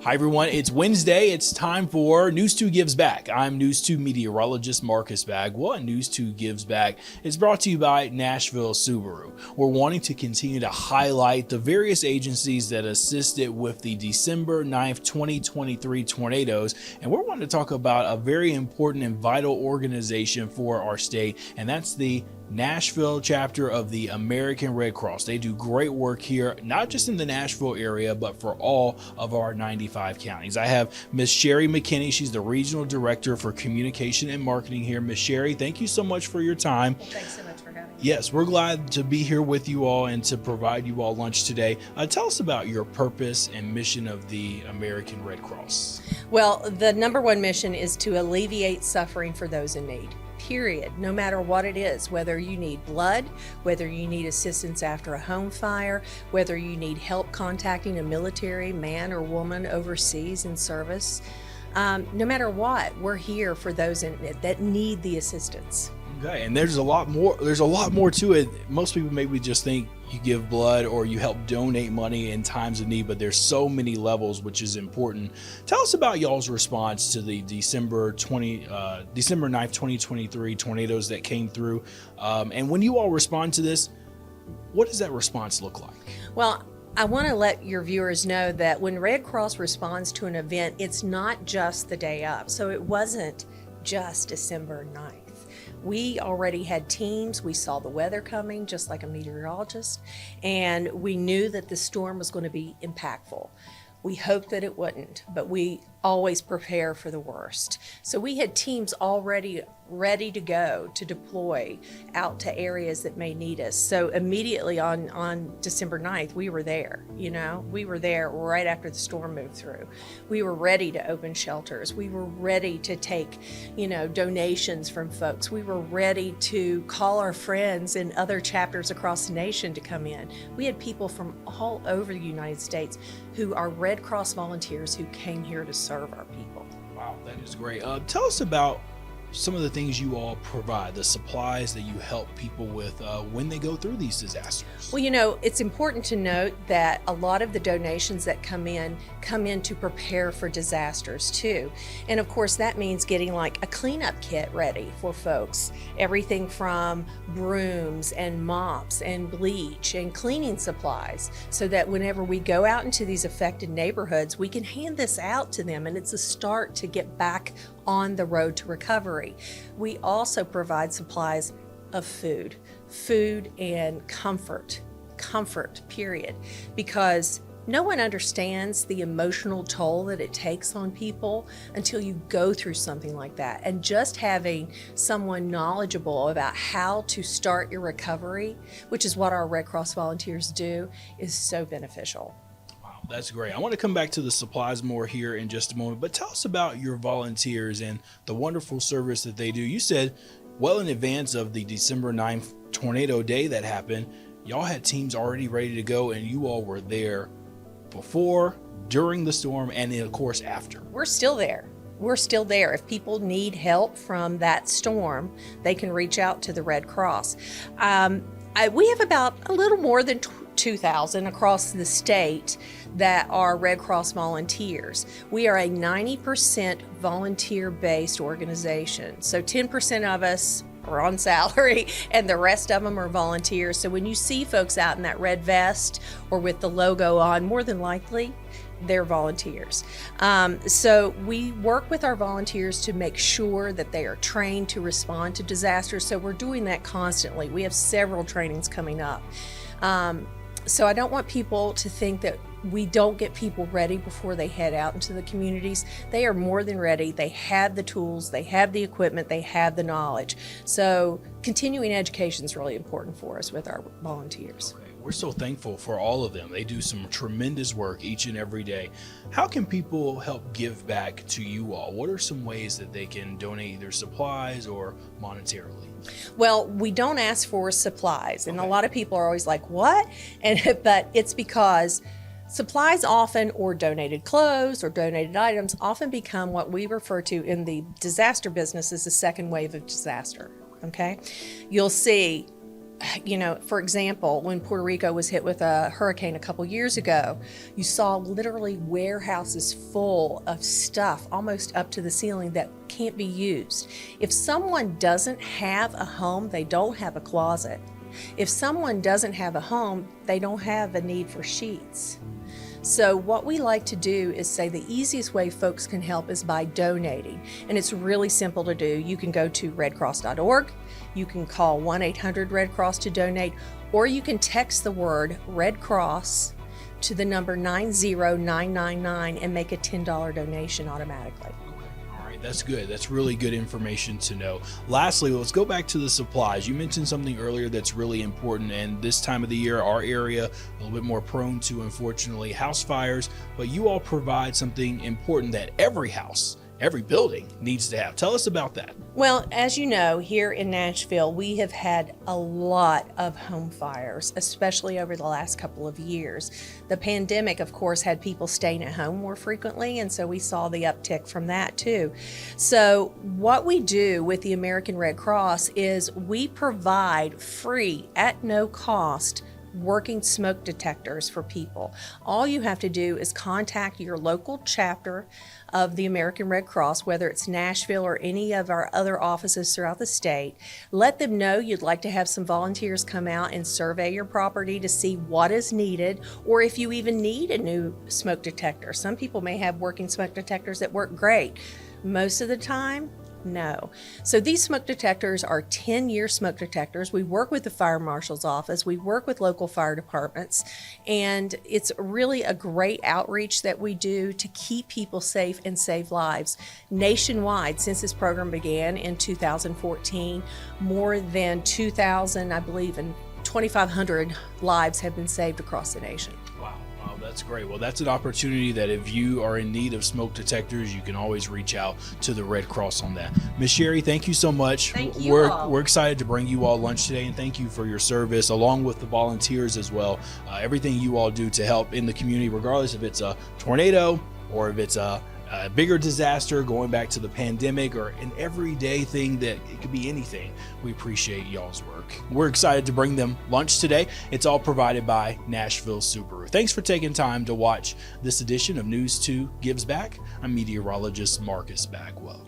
Hi everyone, it's Wednesday. It's time for News 2 Gives Back. I'm News 2 meteorologist Marcus Bagwell, and News 2 Gives Back is brought to you by Nashville Subaru. We're wanting to continue to highlight the various agencies that assisted with the December 9th, 2023 tornadoes, and we're wanting to talk about a very important and vital organization for our state, and that's the Nashville chapter of the American Red Cross. They do great work here, not just in the Nashville area, but for all of our 95 counties. I have Miss Sherry McKinney. She's the Regional Director for Communication and Marketing here. Miss Sherry, thank you so much for your time. Well, thanks so much for having me. Yes, we're glad to be here with you all and to provide you all lunch today. Tell us about your purpose and mission of the American Red Cross. Well, the number one mission is to alleviate suffering for those in need. Period. No matter what it is, whether you need blood, whether you need assistance after a home fire, whether you need help contacting a military man or woman overseas in service, no matter what, we're here for those that need the assistance. Okay, and there's a lot more. There's a lot more to it. Most people maybe just think you give blood or you help donate money in times of need, but there's so many levels, which is important. Tell us about y'all's response to the December 9th, 2023 tornadoes that came through. And when you all respond to this, what does that response look like? Well, I want to let your viewers know that when Red Cross responds to an event, it's not just the day of. So it wasn't just December 9th. We already had teams. We saw the weather coming, just like a meteorologist, and we knew that the storm was going to be impactful. We hoped that it wouldn't, but we always prepare for the worst. So we had teams already ready to go to deploy out to areas that may need us. So immediately on December 9th, we were there, we were there right after the storm moved through. We were ready to open shelters. We were ready to take, donations from folks. We were ready to call our friends in other chapters across the nation to come in. We had people from all over the United States who are Red Cross volunteers who came here to serve our people. Wow, that is great. Tell us about some of the things you all provide, the supplies that you help people with when they go through these disasters. Well, it's important to note that a lot of the donations that come in to prepare for disasters too. And of course, that means getting like a cleanup kit ready for folks. Everything from brooms and mops and bleach and cleaning supplies, so that whenever we go out into these affected neighborhoods, we can hand this out to them, and it's a start to get back on the road to recovery. We also provide supplies of food and comfort, period, because no one understands the emotional toll that it takes on people until you go through something like that. And just having someone knowledgeable about how to start your recovery, which is what our Red Cross volunteers do, is so beneficial. That's great. I want to come back to the supplies more here in just a moment, but tell us about your volunteers and the wonderful service that they do. You said well in advance of the December 9th tornado day that happened, y'all had teams already ready to go, and you all were there before, during the storm, and then of course after. We're still there. If people need help from that storm, they can reach out to the Red Cross. We have about a little more than 2,000 across the state that are Red Cross volunteers. We are a 90% volunteer-based organization. So 10% of us are on salary and the rest of them are volunteers. So when you see folks out in that red vest or with the logo on, more than likely, they're volunteers. So we work with our volunteers to make sure that they are trained to respond to disasters. So we're doing that constantly. We have several trainings coming up. So I don't want people to think that we don't get people ready before they head out into the communities. They are more than ready. They have the tools, they have the equipment, they have the knowledge. So continuing education is really important for us with our volunteers. Okay. We're so thankful for all of them. They do some tremendous work each and every day. How can people help give back to you all? What are some ways that they can donate either supplies or monetarily? Well, we don't ask for supplies, and a lot of people are always like, what? But it's because supplies often, or donated clothes or donated items, often become what we refer to in the disaster business as the second wave of disaster, okay? You'll see For example, when Puerto Rico was hit with a hurricane a couple years ago, you saw literally warehouses full of stuff almost up to the ceiling that can't be used. If someone doesn't have a home, they don't have a closet. If someone doesn't have a home, they don't have a need for sheets. So what we like to do is say the easiest way folks can help is by donating. And it's really simple to do. You can go to redcross.org, you can call 1-800-RED-CROSS to donate, or you can text the word Red Cross to the number 90999 and make a $10 donation automatically. That's good. That's really good information to know. Lastly, let's go back to the supplies. You mentioned something earlier that's really important, and this time of the year, our area, a little bit more prone to, unfortunately, house fires, but you all provide something important that every house, every building needs to have. Tell us about that. Well, as you know, here in Nashville, we have had a lot of home fires, especially over the last couple of years. The pandemic, of course, had people staying at home more frequently, and so we saw the uptick from that too. So what we do with the American Red Cross is we provide free, at no cost, working smoke detectors for people. All you have to do is contact your local chapter of the American Red Cross, whether it's Nashville or any of our other offices throughout the state. Let them know you'd like to have some volunteers come out and survey your property to see what is needed, or if you even need a new smoke detector. Some people may have working smoke detectors that work great. Most of the time, no. So these smoke detectors are 10-year smoke detectors. We work with the fire marshal's office. We work with local fire departments. And it's really a great outreach that we do to keep people safe and save lives. Nationwide, since this program began in 2014, more than 2,000, I believe, and 2,500 lives have been saved across the nation. Wow, that's great. Well, that's an opportunity that if you are in need of smoke detectors, you can always reach out to the Red Cross on that. Ms. Sherry, thank you so much. Thank you all. We're excited to bring you all lunch today, and thank you for your service, along with the volunteers as well. Everything you all do to help in the community, regardless if it's a tornado or if it's a bigger disaster going back to the pandemic or an everyday thing that it could be anything. We appreciate y'all's work. We're excited to bring them lunch today. It's all provided by Nashville Subaru. Thanks for taking time to watch this edition of News 2 Gives Back. I'm meteorologist Marcus Bagwell.